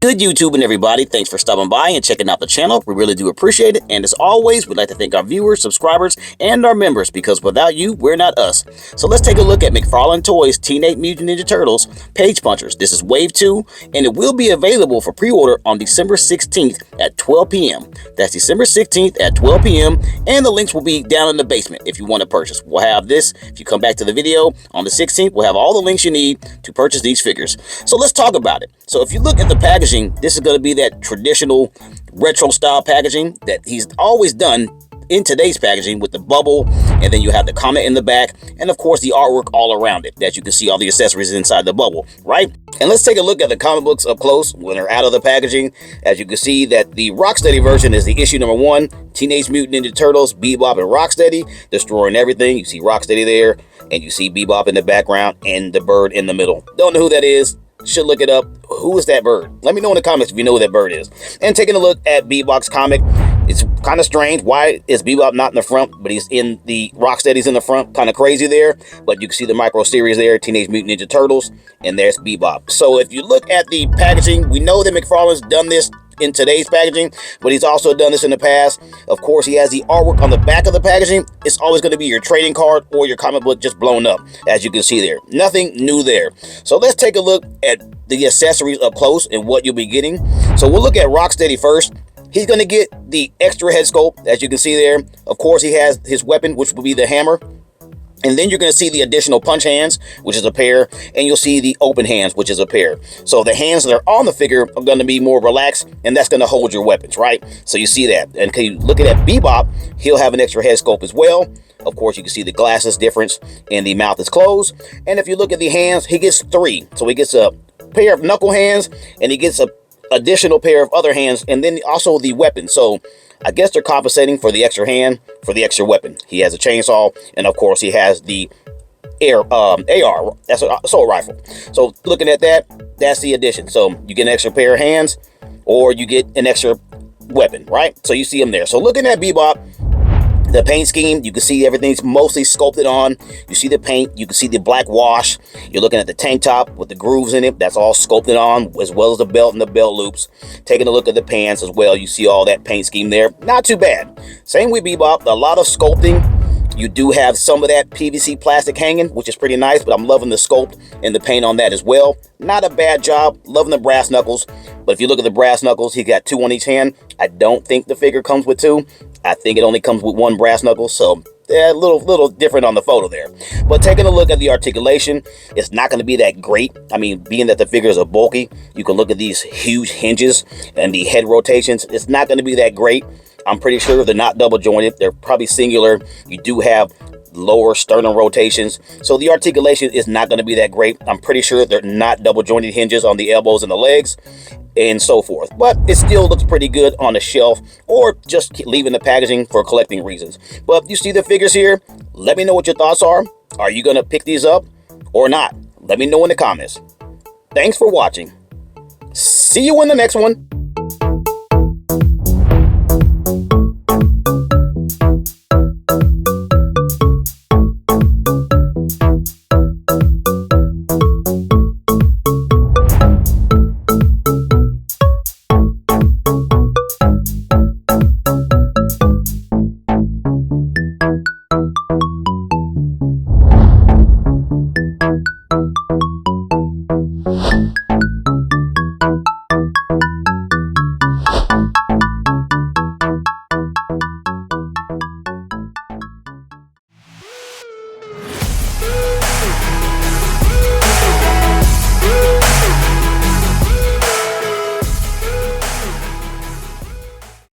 Good YouTube and everybody, thanks for stopping by and checking out the channel. We really do appreciate it. And as always, we'd like to thank our viewers, subscribers, and our members, because without you, we're not us. So let's take a look at McFarlane Toys Teenage Mutant Ninja Turtles Page Punchers. This is Wave 2, and it will be available for pre-order on December 16th at 12 p.m. That's December 16th at 12 p.m. And the links will be down in the basement if you want to purchase. We'll have this, if you come back to the video on the 16th, we'll have all the links you need to purchase these figures. So let's talk about it. So if you look at the packaging, this is going to be that traditional retro style packaging that he's always done in today's packaging, with the bubble, and then you have the comic in the back, and of course the artwork all around it, that you can see all the accessories inside the bubble, right? And let's take a look at the comic books up close when they're out of the packaging. As you can see, that the Rocksteady version is the issue number 1, Teenage Mutant Ninja Turtles, Bebop and Rocksteady, destroying everything. You see Rocksteady there, and you see Bebop in the background, and the bird in the middle. Don't know who that is. Should look it up. Who is that bird? Let me know in the comments if you know who that bird is. And taking a look at Bebop's comic, it's kind of strange. Why is Bebop not in the front, but he's in the Rocksteady's in the front? Kind of crazy there. But you can see the micro series there, Teenage Mutant Ninja Turtles, and there's Bebop. So if you look at the packaging, we know that McFarlane's done this in today's packaging, but he's also done this in the past. Of course, he has the artwork on the back of the packaging. It's always going to be your trading card or your comic book just blown up, as you can see there. Nothing new there. So let's take a look at the accessories up close and what you'll be getting. So we'll look at Rocksteady first. He's going to get the extra head sculpt, as you can see there. Of course, he has his weapon, which will be the hammer. And then you're going to see the additional punch hands, which is a pair, and you'll see the open hands, which is a pair. So the hands that are on the figure are going to be more relaxed, and that's going to hold your weapons, right? So you see that. And can you look at that Bebop, he'll have an extra head sculpt as well. Of course, you can see the glasses difference, and the mouth is closed. And if you look at the hands, he gets 3. So he gets a pair of knuckle hands, and he gets a additional pair of other hands, and then also the weapon. So I guess they're compensating for the extra hand for the extra weapon. He has a chainsaw, and of course he has the AR. That's an assault rifle. So looking at that, that's the addition. So you get an extra pair of hands, or you get an extra weapon, right? So you see him there. So looking at Bebop, the paint scheme, you can see everything's mostly sculpted on. You see the paint, you can see the black wash. You're looking at the tank top with the grooves in it. That's all sculpted on, as well as the belt and the belt loops. Taking a look at the pants as well, you see all that paint scheme there. Not too bad. Same with Bebop, a lot of sculpting. You do have some of that PVC plastic hanging, which is pretty nice, but I'm loving the sculpt and the paint on that as well. Not a bad job. Loving the brass knuckles. But if you look at the brass knuckles, he got 2 on each hand. I don't think the figure comes with 2. I think it only comes with 1 brass knuckle, so yeah, a little different on the photo there. But taking a look at the articulation, it's not going to be that great. I mean, being that the figures are bulky, you can look at these huge hinges and the head rotations. It's not going to be that great. I'm pretty sure they're not double jointed. They're probably singular. You do have lower sternum rotations, so the articulation is not going to be that great. I'm pretty sure they're not double jointed hinges on the elbows and the legs and so forth, but it still looks pretty good on the shelf, or just leaving the packaging for collecting reasons. But you see the figures here. Let me know what your thoughts are. Are you going to pick these up or not? Let me know in the comments. Thanks for watching. See you in the next one.